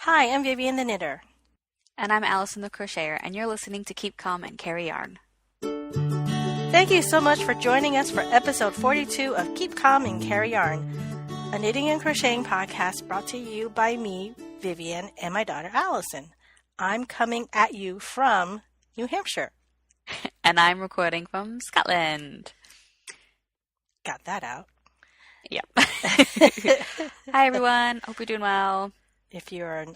Hi, I'm Vivian the Knitter. And I'm Alyson the Crocheter, and you're listening to Keep Calm and Carry Yarn. Thank you so much for joining us for episode 42 of Keep Calm and Carry Yarn, a knitting and crocheting podcast brought to you by me, Vivian, and my daughter Alyson. I'm coming at you from New Hampshire. And I'm recording from Scotland. Got that out. Yep. Hi, everyone. Hope you're doing well. If you're an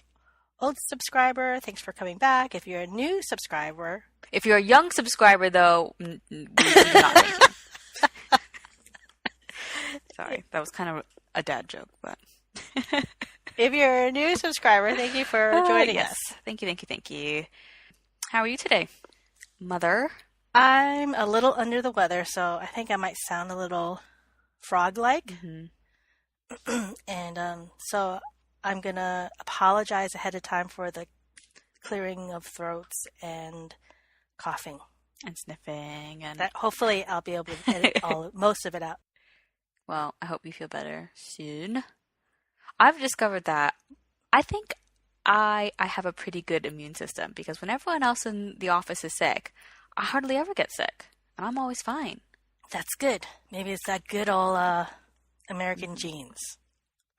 old subscriber, thanks for coming back. If you're a new subscriber... If you're a young subscriber, though, we do not thank you. Sorry, that was kind of a dad joke, but... If you're a new subscriber, thank you for joining us. Thank you. How are you today, Mother? I'm a little under the weather, so I think I might sound a little frog-like. Mm-hmm. And so I'm going to apologize ahead of time for the clearing of throats and coughing. And sniffing. And hopefully I'll be able to edit most of it out. Well, I hope you feel better soon. I've discovered that I think I have a pretty good immune system because when everyone else in the office is sick, I hardly ever get sick. And I'm always fine. That's good. Maybe it's that good old American genes.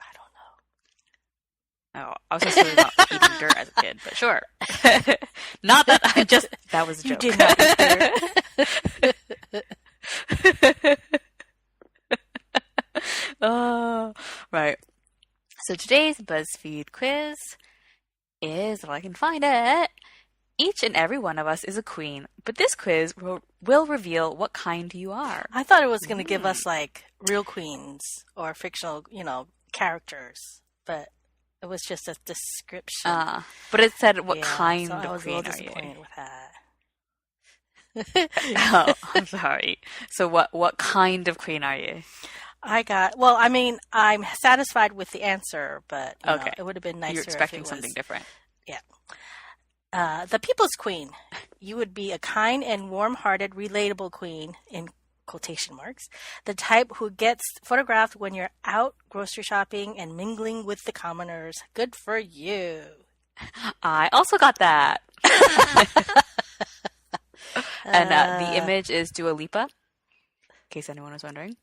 I don't know. Oh, I was just really not eating dirt as a kid, but sure. Not that that was a joke. You did not eat dirt. Oh, right. So today's BuzzFeed quiz is, if I can find it, each and every one of us is a queen, but this quiz will reveal what kind you are. I thought it was going to give us, like, real queens or fictional, characters, but it was just a description. But it said what kind so of queen are you? I was a little disappointed with that. Oh, I'm sorry. So what kind of queen are you? I'm satisfied with the answer, but okay. It would have been nicer You're expecting if it was something different. Yeah. The people's queen. You would be a kind and warm-hearted, relatable queen, in quotation marks. The type who gets photographed when you're out grocery shopping and mingling with the commoners. Good for you. I also got that. And the image is Dua Lipa, in case anyone was wondering.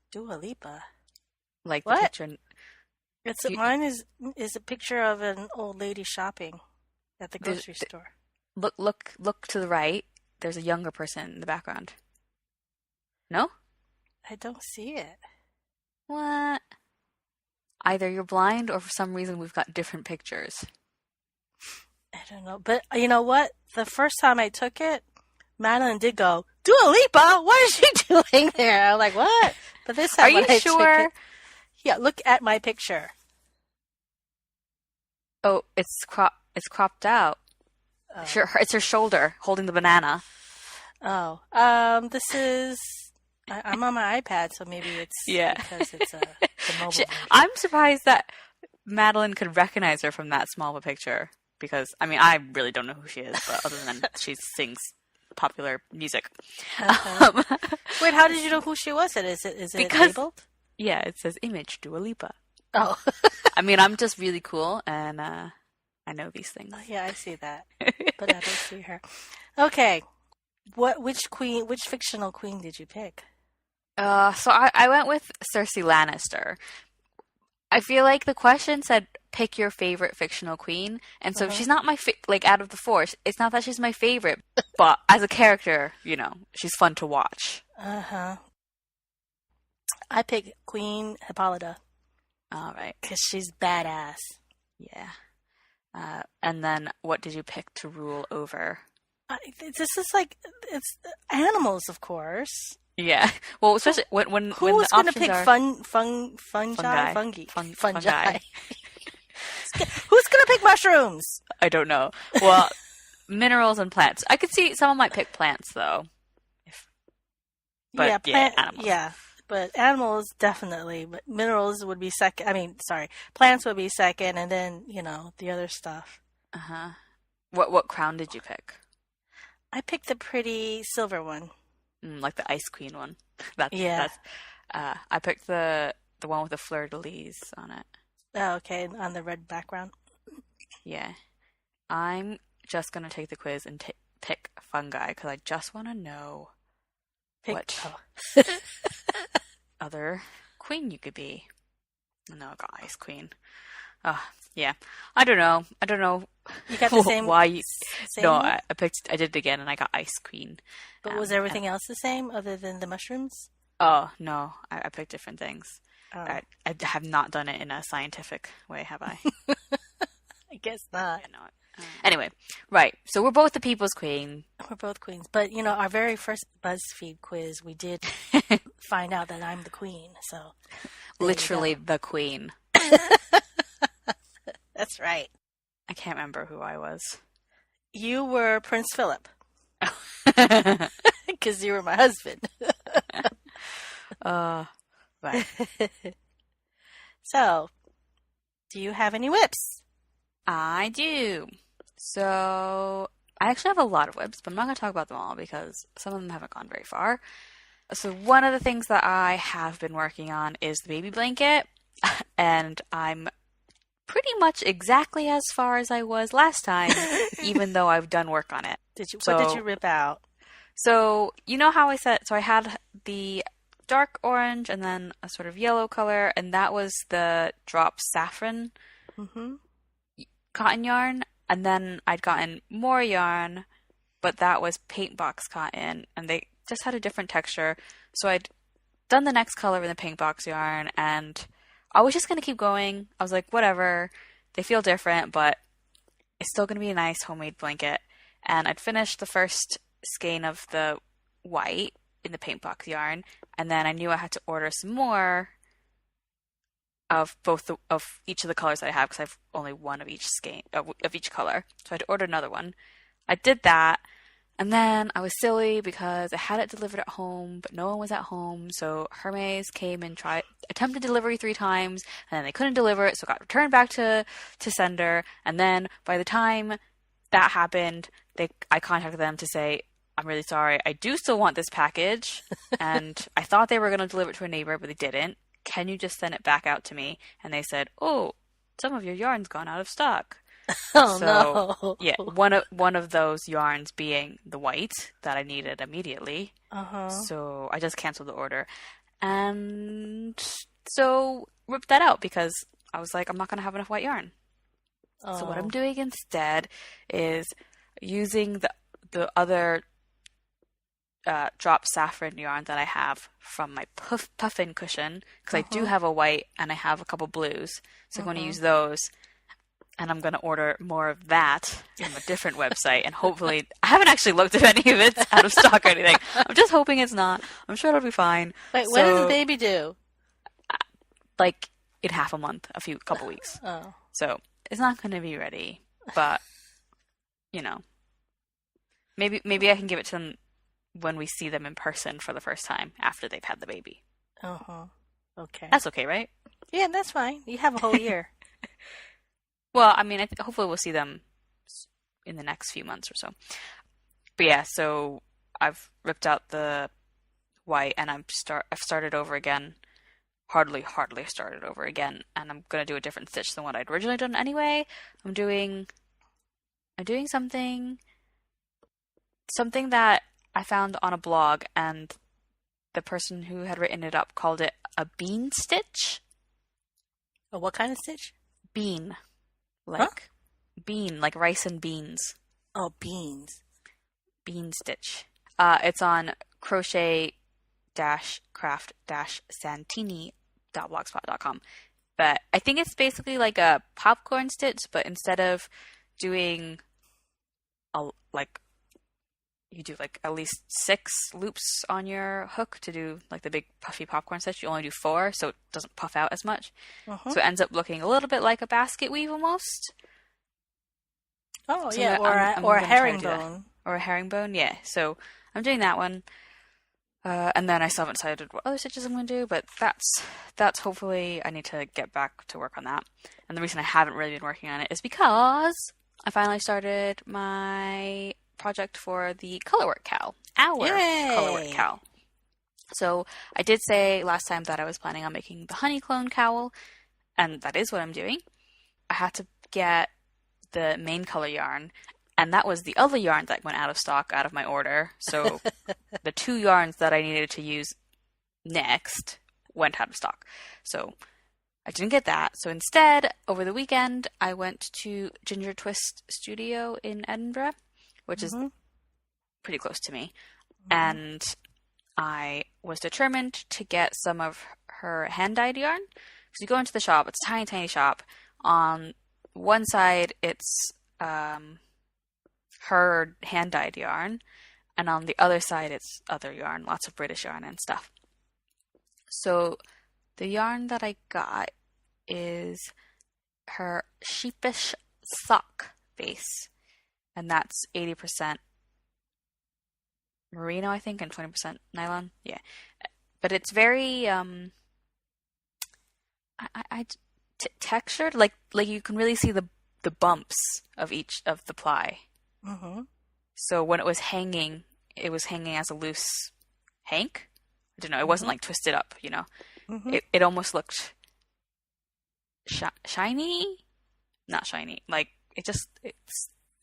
Dua Lipa? Like what? The picture. Mine is a picture of an old lady shopping at the grocery store. Look to the right. There's a younger person in the background. No? I don't see it. What? Either you're blind or for some reason we've got different pictures. I don't know. But you know what? The first time I took it, Madeline did go, Dua Lipa? What is she doing there? I'm like, what? But this time Are you sure? Yeah, look at my picture. Oh, it's cropped out. Oh. Sure, it's her shoulder holding the banana. Oh, this is. I'm on my iPad, so maybe it's because it's the mobile version. I'm surprised that Madeline could recognize her from that small of a picture because I really don't know who she is, but other than she sings popular music. Uh-huh. Wait, how did you know who she was? Is it labeled? Yeah, it says image Dua Lipa. Oh. I'm just really cool, and I know these things. Yeah, I see that, but I don't see her. Okay, which fictional queen did you pick? So I went with Cersei Lannister. I feel like the question said pick your favorite fictional queen, and so she's not my out of the four. It's not that she's my favorite, but as a character, she's fun to watch. I picked Queen Hippolyta. All right, because she's badass. Yeah. And then what did you pick to rule over? This is it's animals, of course. Yeah. Well, especially when who's going to pick fungi? Who's going to pick mushrooms? I don't know. Well, minerals and plants. I could see someone might pick plants though. Animals. Yeah, but animals definitely. But minerals would be second. Plants would be second, and then the other stuff. What crown did you pick? I picked the pretty silver one. Like the Ice Queen one. I picked the one with the fleur-de-lis on it. Oh, okay, on the red background. Yeah. I'm just going to take the quiz and pick fungi because I just want to know what other queen you could be. No, I got Ice Queen. Yeah. I don't know. You got the same. Why? Same No, one? I did it again, and I got Ice Queen. But was everything else the same other than the mushrooms? Oh no, I picked different things. Oh. I have not done it in a scientific way, have I? I guess not. Yeah, no. Anyway, right. So we're both the People's Queen. We're both queens. But, our very first BuzzFeed quiz, we did find out that I'm the queen. So literally the queen. That's right. I can't remember who I was. You were Prince Philip. Because you were my husband. Right. So, do you have any whips? I do. So, I actually have a lot of whips, but I'm not going to talk about them all because some of them haven't gone very far. So, one of the things that I have been working on is the baby blanket, and I'm pretty much exactly as far as I was last time, even though I've done work on it. What did you rip out? So, you know how I said, so I had the dark orange and then a sort of yellow color, and that was the drop saffron cotton yarn, and then I'd gotten more yarn, but that was paint box cotton, and they just had a different texture. So I'd done the next color in the paint box yarn, and I was just going to keep going. I was like, whatever, they feel different, but it's still going to be a nice homemade blanket. And I'd finished the first skein of the white in the paint box yarn, and then I knew I had to order some more of of each of the colors that I have because I have only one of each skein of each color. So I had to order another one. I did that, and then I was silly because I had it delivered at home, but no one was at home. So Hermes came and attempted delivery 3 times, and then they couldn't deliver it, so it got returned back to sender. And then by the time that happened, I contacted them to say, I'm really sorry, I do still want this package, and I thought they were going to deliver it to a neighbor, but they didn't. Can you just send it back out to me? And they said, oh, some of your yarn's gone out of stock. Oh, so, no. Yeah, one of those yarns being the white that I needed immediately. So I just canceled the order. And so ripped that out because I was like, I'm not going to have enough white yarn. So what I'm doing instead is using the other drop saffron yarn that I have from my puffin cushion, because I do have a white and I have a couple blues, so I'm going to use those, and I'm going to order more of that from a different website, and hopefully I haven't actually looked if any of it's out of stock or anything. I'm just hoping it's not. I'm sure it'll be fine. Wait, when does the baby do? Like in half a month, couple weeks. So it's not going to be ready, but maybe I can give it to them when we see them in person for the first time after they've had the baby. Okay. That's okay, right? Yeah, that's fine. You have a whole year. Well, I mean, hopefully we'll see them in the next few months or so. But yeah, so I've ripped out the white and I've started over again. Hardly started over again, and I'm gonna do a different stitch than what I'd originally done anyway. I'm doing something that I found on a blog, and the person who had written it up called it a bean stitch. A what kind of stitch? Bean. Bean, like rice and beans. Oh, beans. Bean stitch. It's on crochet-craft-santini.blogspot.com. But I think it's basically like a popcorn stitch, but instead of doing you do like at least 6 loops on your hook to do like the big puffy popcorn stitch. You only do 4, so it doesn't puff out as much. So it ends up looking a little bit like a basket weave almost. Oh, so yeah, or a herringbone. Or a herringbone, yeah. So I'm doing that one. And then I still haven't decided what other stitches I'm going to do, but that's hopefully, I need to get back to work on that. And the reason I haven't really been working on it is because I finally started my project for the Colorwork KCAL. Colorwork KCAL. So I did say last time that I was planning on making the Honeyclone cowl, and that is what I'm doing. I had to get the main color yarn, and that was the other yarn that went out of stock out of my order. So the 2 yarns that I needed to use next went out of stock. So I didn't get that. So instead, over the weekend, I went to Ginger Twist Studio in Edinburgh, which is pretty close to me. And I was determined to get some of her hand-dyed yarn. So you go into the shop, it's a tiny, tiny shop. On one side, it's her hand-dyed yarn. And on the other side, it's other yarn, lots of British yarn and stuff. So the yarn that I got is her Sheepish Sock base. And that's 80% merino, I think, and 20% nylon. Yeah. But it's very textured, like you can really see the bumps of each of the ply. So when it was hanging as a loose hank. I don't know, it wasn't like twisted up, you know. It almost looked shiny? Not shiny. Like, it's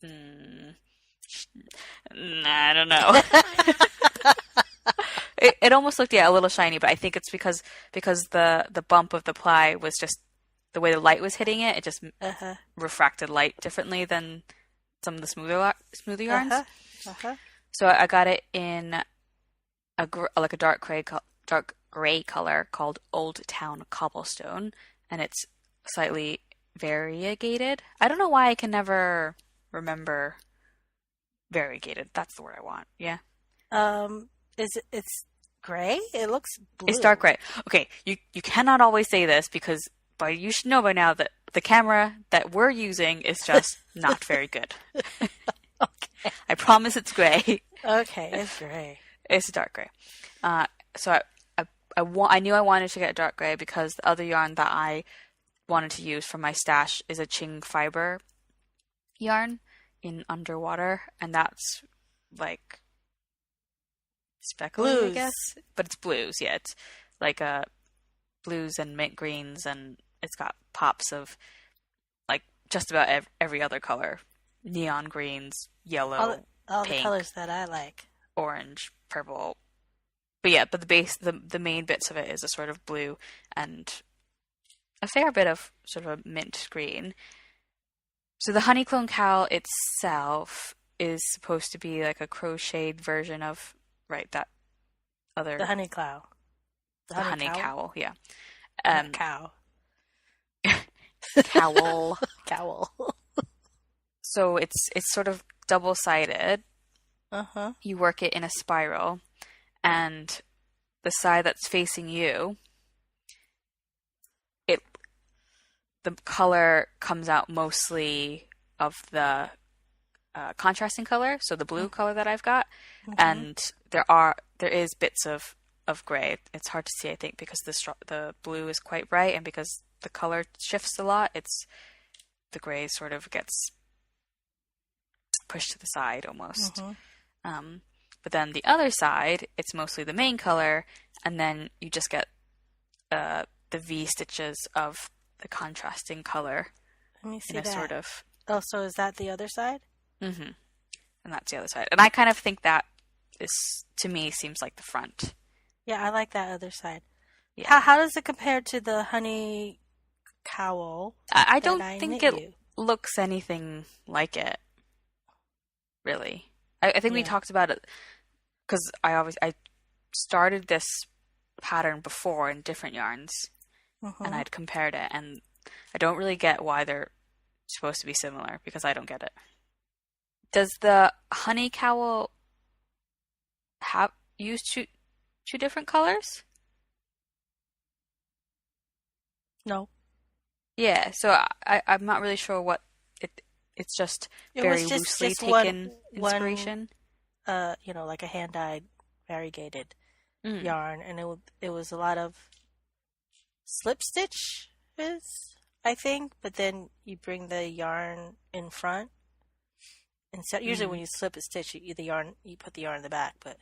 I don't know. It almost looked, a little shiny, but I think it's because the bump of the ply was just the way the light was hitting it. It just refracted light differently than some of the smoother yarns. So I got it in a dark gray color called Old Town Cobblestone, and it's slightly variegated. I don't know why I can never remember variegated. That's the word I want. Yeah. It's gray? It looks blue. It's dark gray. Okay, you cannot always say this but you should know by now that the camera that we're using is just not very good. Okay. I promise it's gray. Okay, it's gray. It's dark gray. So I knew I wanted to get dark gray because the other yarn that I wanted to use for my stash is a Ching fiber yarn in underwater, and that's like speckly, I guess. But it's blues, yeah. It's like blues and mint greens, and it's got pops of like just about every other color. Neon greens, yellow, all pink, the colors that I like. Orange, purple. But yeah, but the base, the main bits of it is a sort of blue and a fair bit of sort of a mint green. So the Honeyclone cowl itself is supposed to be like a crocheted version of, that other... The honey cowl. The honey cowl, yeah. Cow. Cowl. Cowl. So it's sort of double-sided. You work it in a spiral, and the side that's facing you, the color comes out mostly of the contrasting color, so the blue color that I've got, and there is bits of gray. It's hard to see, I think, because the blue is quite bright, and because the color shifts a lot, the gray sort of gets pushed to the side almost. But then the other side, it's mostly the main color, and then you just get the V stitches of the contrasting color. Let me see in a that. Sort of. Oh, so is that the other side? And that's the other side. And I kind of think that is, to me, seems like the front. Yeah, I like that other side. Yeah. How does it compare to the honey cowl? I don't think it looks anything like it. Really. I think we talked about it because I started this pattern before in different yarns, and I'd compared it, and I don't really get why they're supposed to be similar because I don't get it. Does the honey cowl use two different colors? No. Yeah, so I'm not really sure what it's just very loosely taken inspiration. Like a hand-dyed variegated yarn, and it was a lot of slip stitches, I think, but then you bring the yarn in front. And so usually when you slip a stitch, you put the yarn in the back, but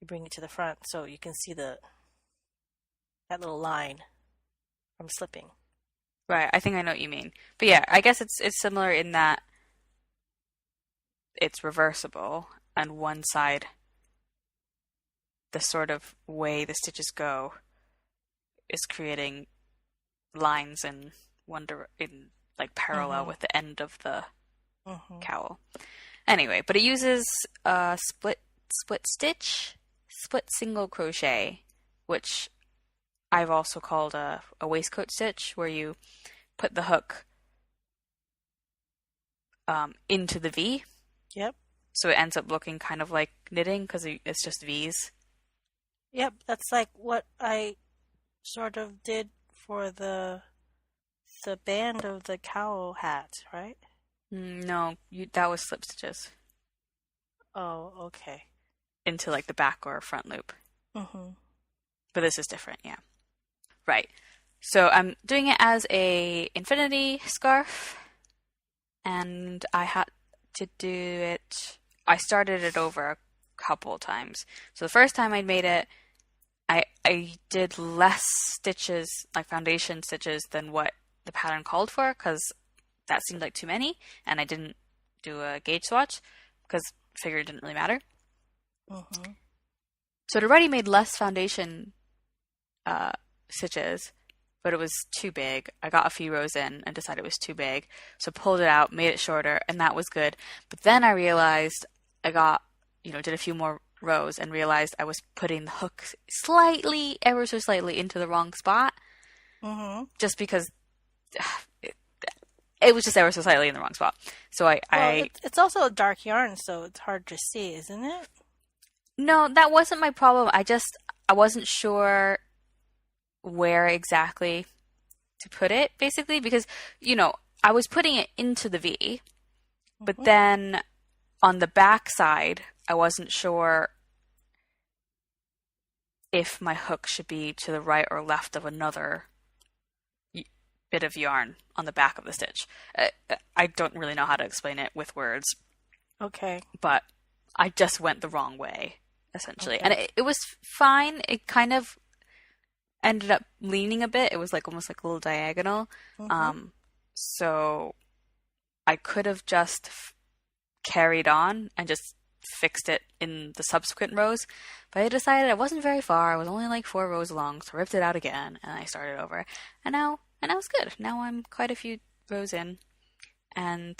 you bring it to the front so you can see that little line from slipping. Right, I think I know what you mean. But yeah, I guess it's similar in that it's reversible, and one side, the sort of way the stitches go, is creating lines in in like parallel with the end of the cowl. Anyway, but it uses split stitch, split single crochet, which I've also called a waistcoat stitch, where you put the hook into the V. Yep. So it ends up looking kind of like knitting because it's just V's. Yep, that's like what I sort of did for the band of the cowl hat, right? No, that was slip stitches Oh, okay. into like the back or front loop. Mm-hmm. But this is different, yeah. Right. So I'm doing it as a infinity scarf, and I had to do it. I started it over a couple times. So the first time I made it, I did less stitches, like foundation stitches, than what the pattern called for, because that seemed like too many, and I didn't do a gauge swatch because I figured it didn't really matter. Mm-hmm. So it already made less foundation stitches, but it was too big. I got a few rows in and decided it was too big, so pulled it out, made it shorter, and that was good. But then I realized I got, did a few more rows and realized I was putting the hook ever so slightly into the wrong spot, just because it was just ever so slightly in the wrong spot. So it's also a dark yarn, so it's hard to see, isn't it? No, that wasn't my problem. I wasn't sure where exactly to put it, basically, because, I was putting it into the V, but then on the back side, I wasn't sure if my hook should be to the right or left of another bit of yarn on the back of the stitch. I don't really know how to explain it with words. Okay. But I just went the wrong way, essentially. Okay. And it was fine. It kind of ended up leaning a bit. It was almost like a little diagonal. So I could have just carried on and just fixed it in the subsequent rows, but I decided I wasn't very far. I was only like 4 rows long, so I ripped it out again and I started over. And now it's good. Now I'm quite a few rows in, and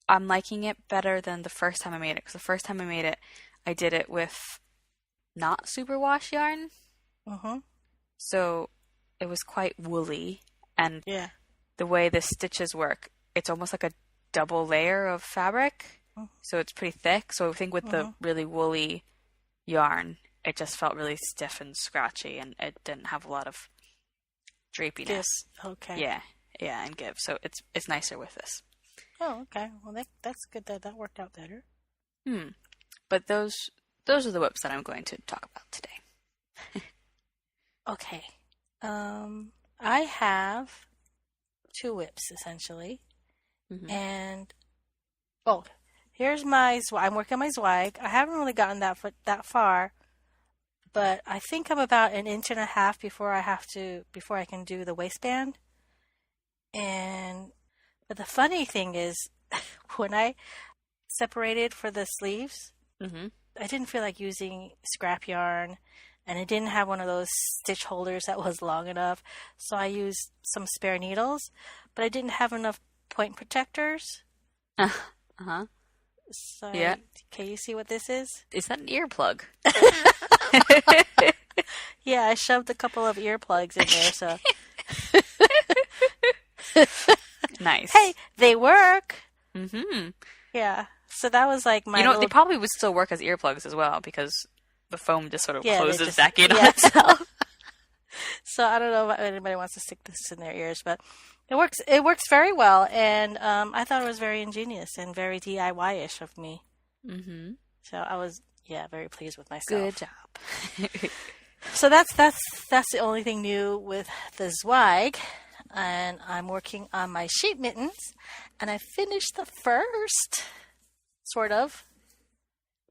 I'm liking it better than the first time I made it, because the first time I made it, I did it with not superwash yarn. So it was quite woolly, and the way the stitches work, it's almost like a double layer of fabric. So it's pretty thick. So I think with the really woolly yarn, it just felt really stiff and scratchy, and it didn't have a lot of drapiness. Okay. Yeah, and give. So it's nicer with this. Oh, okay. Well, that's good that worked out better. But those are the whips that I'm going to talk about today. Okay. I have 2 whips, essentially. And, here's I'm working on my Zweig. I haven't really gotten that far, but I think I'm about 1.5 inches before I can do the waistband. But the funny thing is, when I separated for the sleeves, I didn't feel like using scrap yarn, and I didn't have one of those stitch holders that was long enough, so I used some spare needles, but I didn't have enough point protectors. So yeah. Can you see what this is? Is that an earplug? Yeah, I shoved a couple of earplugs in there, so. Nice. Hey, they work. Yeah. So that was like my. They probably would still work as earplugs as well, because the foam just sort of closes back in on itself. So I don't know if anybody wants to stick this in their ears, but it works. It works very well, and I thought it was very ingenious and very DIY-ish of me. So I was very pleased with myself. Good job. So that's the only thing new with the Zweig, and I'm working on my Sheep Mittens, and I finished the first, sort of.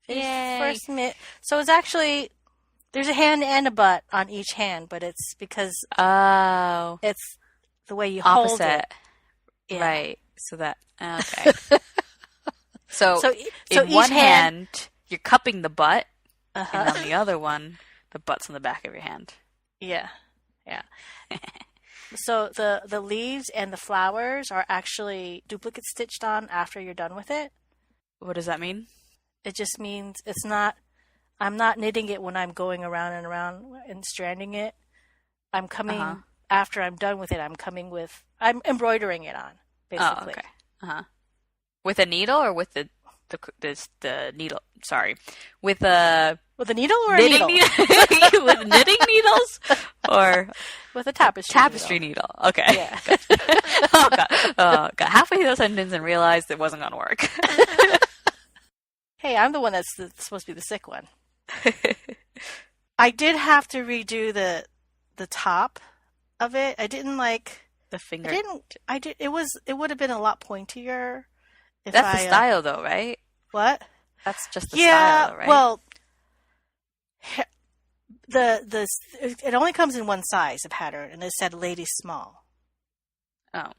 First mitt. So it's actually, there's a hand and a butt on each hand, but it's because it's the way you hold Opposite. it. Yeah. Right. So that, okay. So in each one hand, you're cupping the butt, Uh-huh. and on the other one, the butt's on the back of your hand. Yeah. Yeah. So the leaves and the flowers are actually duplicate stitched on after you're done with it. What does that mean? It just means I'm not knitting it when I'm going around and around and stranding it. I'm coming after I'm done with it. I'm embroidering it on, basically. Oh, okay. With a needle or with the needle? Sorry, with a needle or knitting a needle? With knitting needles or with a tapestry needle. Okay. Yeah. Oh god. Got halfway through the sentence and realized it wasn't gonna work. Hey, I'm the one that's supposed to be the sick one. I did have to redo the top of it. I didn't like the finger. It would have been a lot pointier. That's the style, though, right? What? That's just the style, though, right? Well, it only comes in one size, the pattern, and it said lady small. Oh.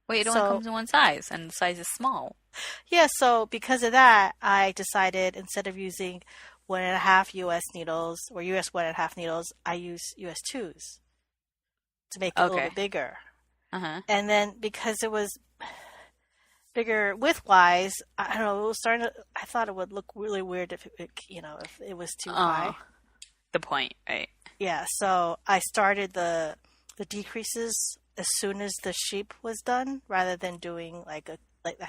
Wait, it only comes in one size, and the size is small. Yeah, so because of that, I decided instead of using 1.5 US needles or US 1.5 needles, I use US 2s to make it a little bit bigger. And then because it was bigger width-wise, I don't know, I thought it would look really weird if it was too high. The point, right? Yeah, so I started the decreases as soon as the sheep was done, rather than doing I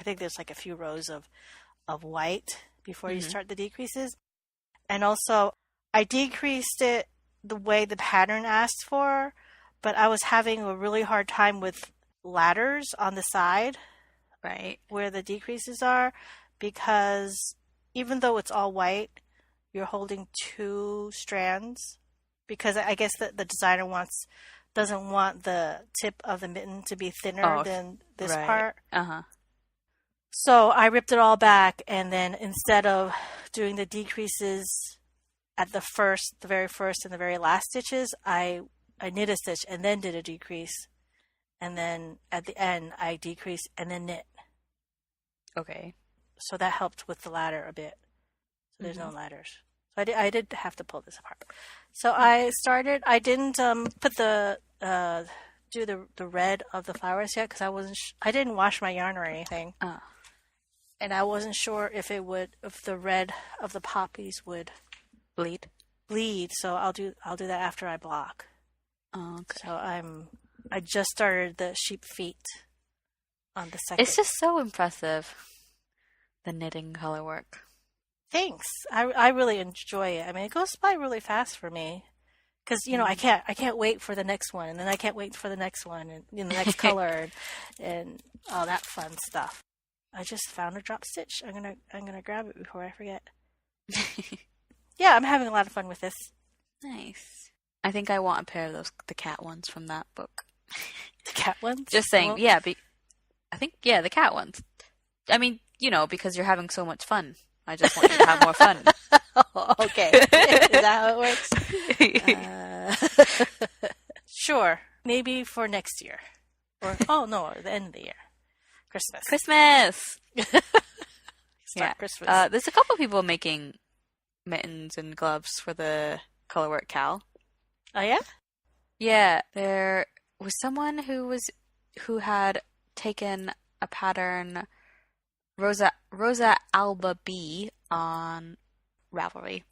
think there's a few rows of white before you start the decreases. And also, I decreased it the way the pattern asked for, but I was having a really hard time with ladders on the side, right, where the decreases are, because even though it's all white, you're holding 2 strands, because I guess the designer doesn't want the tip of the mitten to be thinner than this part. So I ripped it all back, and then instead of doing the decreases at the very first and the very last stitches, I knit a stitch and then did a decrease, and then at the end I decreased and then knit. Okay. So that helped with the ladder a bit. So there's no ladders. So I did have to pull this apart. So I didn't put do the red of the flowers yet, because I didn't wash my yarn or anything. And I wasn't sure if the red of the poppies would bleed. So I'll do that after I block. Oh, okay. So I just started the sheep feet on the second. It's just so impressive, the knitting color work. Thanks. I really enjoy it. I mean, it goes by really fast for me, because I can't wait for the next one, and then I can't wait for the next one, and the next color, and all that fun stuff. I just found a drop stitch. I'm gonna grab it before I forget. Yeah, I'm having a lot of fun with this. Nice. I think I want a pair of the cat ones from that book. The cat ones? Just saying, yeah. I think the cat ones. I mean, because you're having so much fun. I just want you to have more fun. Okay. Is that how it works? Sure. Maybe for next year. Or the end of the year. Christmas. Christmas. There's a couple people making mittens and gloves for the Colorwork KCAL. Oh yeah? Yeah, there was someone who had taken a pattern, Rosa Alba B, on Ravelry.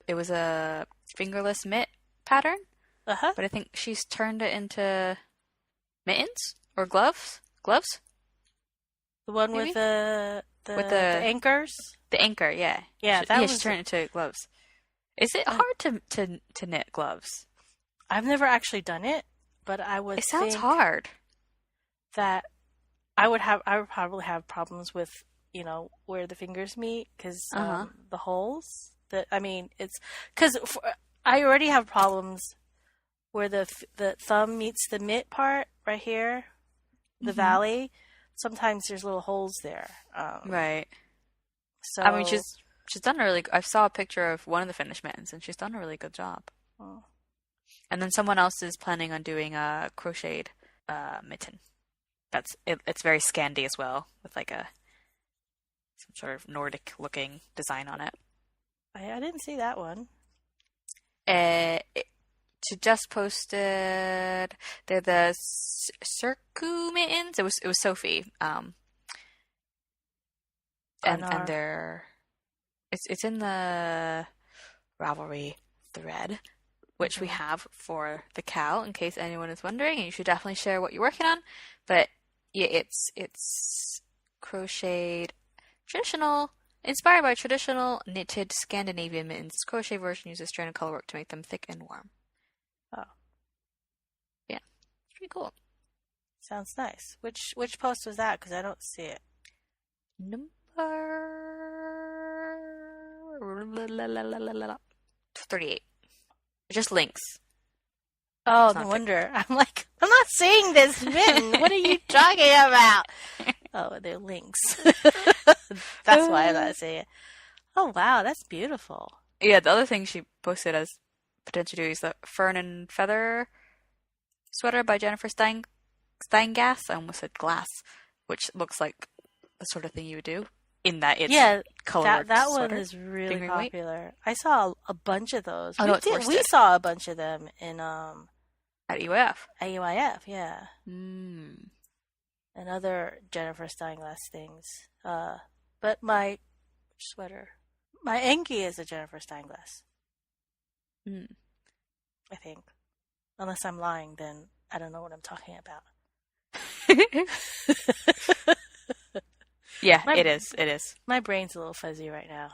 It was a fingerless mitt pattern, but I think she's turned it into mittens or gloves. The one maybe? with the anchors. The anchor, yeah. Yeah, she turned it into gloves. Is it hard to knit gloves? I've never actually done it, but I would. It sounds hard. That I would probably have problems with where the fingers meet, because the holes. It's because I already have problems where the thumb meets the mitt part right here, the valley. Sometimes there's little holes there. Right. So I mean, she's done a really. I saw a picture of one of the finished mittens, and she's done a really good job. Oh. And then someone else is planning on doing a crocheted mitten. It's very Scandi as well, with like some sort of Nordic looking design on it. I didn't see that one. She just posted. They're the Circu mittens. It was Sophie. And they're it's in the Ravelry thread, which we have for the cowl, in case anyone is wondering. And you should definitely share what you're working on. But yeah, it's crocheted inspired by traditional knitted Scandinavian mittens. This crochet version uses strand and colorwork to make them thick and warm. Oh, yeah, it's pretty cool. Sounds nice. Which post was that? Because I don't see it. Number 38. Just links. Oh, no wonder. I'm like, I'm not seeing this mitten. What are you talking about? Oh, they're links. That's why I'm not seeing it. Oh, wow, that's beautiful. Yeah, the other thing she posted as potential to do is the Fern and Feather sweater by Jennifer Steingass. I almost said glass, which looks like the sort of thing you would do. In that it's color. That one is really popular. I saw a bunch of those. Oh, we saw a bunch of them in at EYF. At EYF, yeah. Mm. And other Jennifer Steinglass things. But my sweater, my Enki is a Jennifer Steinglass. I think. Unless I'm lying, then I don't know what I'm talking about. Yeah, it is. It is. My brain's a little fuzzy right now.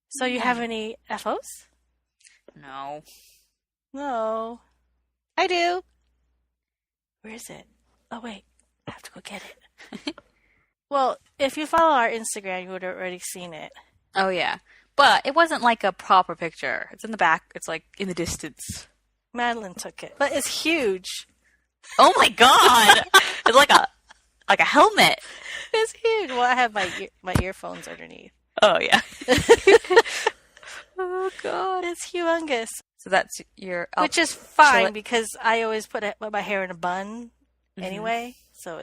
So you have any FOs? No. No. I do. Where is it? Oh, wait. I have to go get it. Well, if you follow our Instagram, you would have already seen it. Oh, yeah. But it wasn't like a proper picture. It's in the back. It's like in the distance. Madeline took it. But it's huge. Oh, my God. It's like a helmet. It's huge. Well, I have my earphones underneath. Oh, yeah. Oh, God. It's humongous. So that's your... Which is fine because I always put my hair in a bun anyway. So,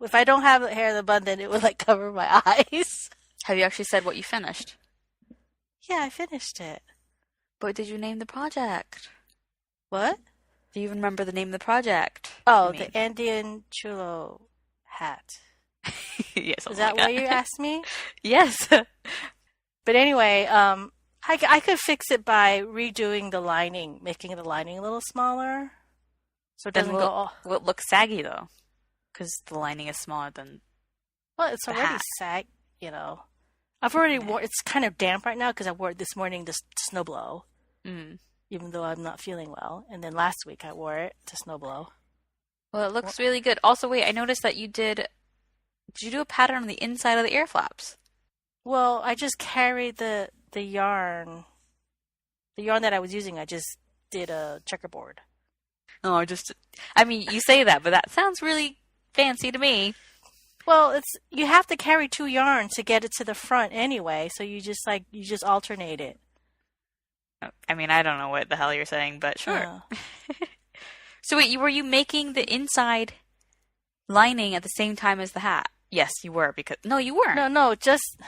if I don't have the hair in the bun, then it would like cover my eyes. Have you actually said what you finished? Yeah, I finished it. But did you name the project? What? Do you even remember the name of the project? Oh, the Andean Chulo hat. Yes. Is that what you asked me? Yes. But anyway, I could fix it by redoing the lining, making the lining a little smaller. So it doesn't will it look saggy, though? Because the lining is smaller than Well, it's already sag, I've already worn... It's kind of damp right now because I wore it this morning to snow blow. Even though I'm not feeling well. And then last week I wore it to snow blow. Well, it looks really good. Also, wait, I noticed that did you do a pattern on the inside of the ear flaps? Well, I just carried the yarn. The yarn that I was using, I just did a checkerboard. Oh, I mean, you say that, but that sounds really fancy to me. Well, you have to carry 2 yarns to get it to the front anyway, so you just alternate it. I mean, I don't know what the hell you're saying, but sure. So wait, were you making the inside lining at the same time as the hat? Yes, you were, because... No, you weren't. No, just...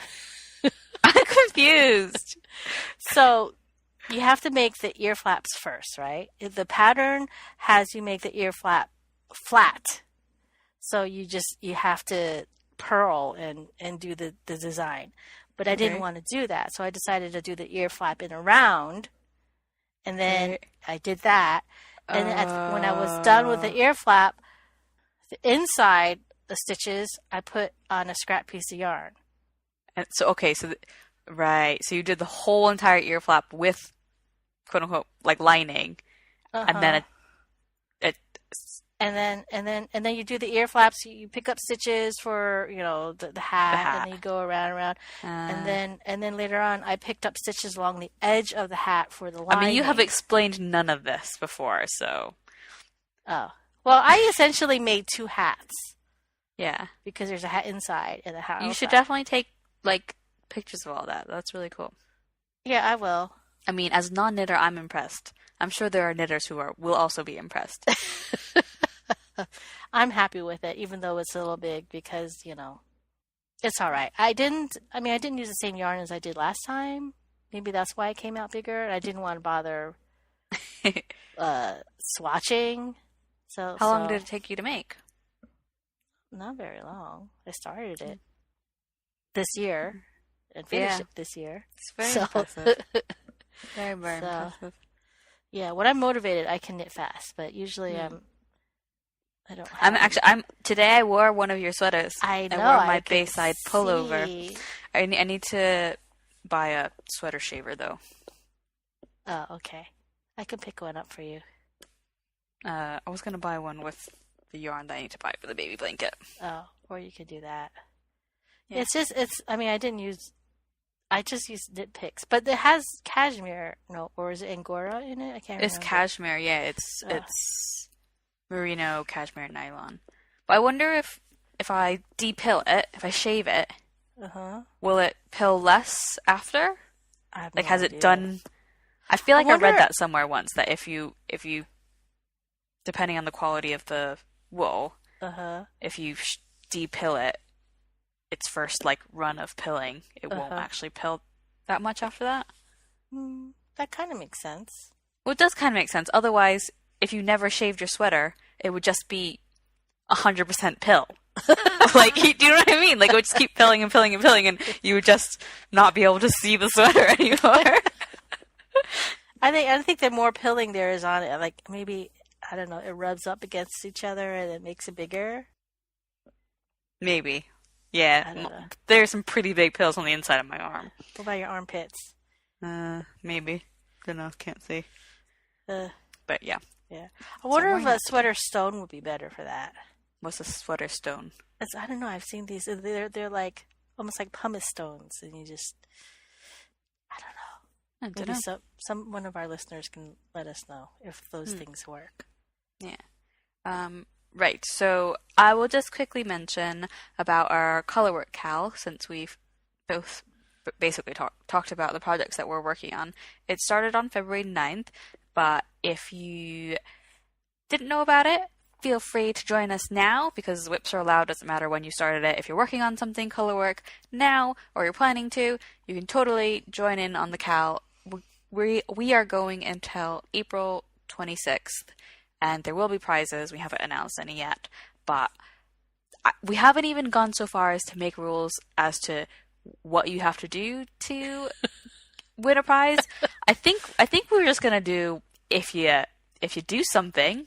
I'm confused. So, you have to make the ear flaps first, right? The pattern has you make the ear flap flat. So, you have to purl and do the design. But I didn't want to do that, so I decided to do the ear flap in a round. And then I did that. And when I was done with the ear flap, the inside the stitches, I put on a scrap piece of yarn. And so so you did the whole entire ear flap with quote unquote like lining, and then and then you do the ear flaps. You pick up stitches for the hat, and then you go around, and then later on I picked up stitches along the edge of the hat for the lining. I mean, you have explained none of this before, so. Oh well, I essentially made 2 hats. Yeah, because there's a hat inside and a hat outside. You should definitely take like pictures of all that. That's really cool. Yeah, I will. I mean, as a non-knitter, I'm impressed. I'm sure there are knitters who will also be impressed. I'm happy with it, even though it's a little big because, it's all right. I didn't use the same yarn as I did last time. Maybe that's why it came out bigger. I didn't want to bother swatching. How long did it take you to make? Not very long. I started it this year and finished it this year. It's very impressive. Very, very impressive. Yeah, when I'm motivated, I can knit fast, but usually I don't have today I wore one of your sweaters. I know. I wore my Bayside pullover. I need to buy a sweater shaver, though. Oh, okay. I can pick one up for you. I was going to buy one with the yarn that I need to buy for the baby blanket. Oh, or you could do that. Yeah. I just used knit picks, but it has cashmere, or is it Angora in it? I can't remember. It's cashmere, yeah. It's merino cashmere nylon. But I wonder if I depill it, if I shave it, will it pill less after? I have no has idea. It done? I feel like I read that somewhere once, that if you depending on the quality of the wool, if you depill it, its first run of pilling, it won't actually pill that much after that. That kind of makes sense. Well, it does kind of make sense. Otherwise, if you never shaved your sweater, it would just be 100% pill. Do you know what I mean? It would just keep pilling and pilling and pilling, and you would just not be able to see the sweater anymore. I think the more pilling there is on it, maybe, I don't know, it rubs up against each other and it makes it bigger. Maybe. Yeah, there's some pretty big pills on the inside of my arm. What about your armpits? Maybe. Don't know. Can't see. But yeah. Yeah. I wonder if a sweater stone would be better for that. What's a sweater stone? I don't know. I've seen these. They're like almost like pumice stones, and you just, I don't know. Maybe one of our listeners can let us know if those things work. Yeah. Right, so I will just quickly mention about our Colorwork KCAL, since we've both basically talked about the projects that we're working on. It started on February 9th, but if you didn't know about it, feel free to join us now, because whips are allowed, doesn't matter when you started it. If you're working on something colorwork now, or you're planning to, you can totally join in on the KCAL. We are going until April 26th. And there will be prizes. We haven't announced any yet. But we haven't even gone so far as to make rules as to what you have to do to win a prize. I think we're just going to do, if you do something,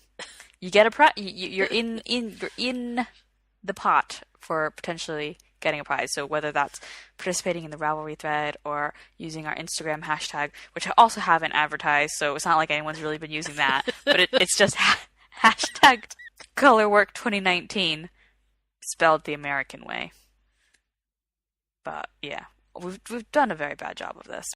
you get a prize. You're in the pot for potentially getting a prize. So whether that's participating in the Ravelry thread or using our Instagram hashtag, which I also haven't advertised, so it's not like anyone's really been using that, but it's just hashtag Colorwork 2019 spelled the American way. But yeah, we've done a very bad job of this.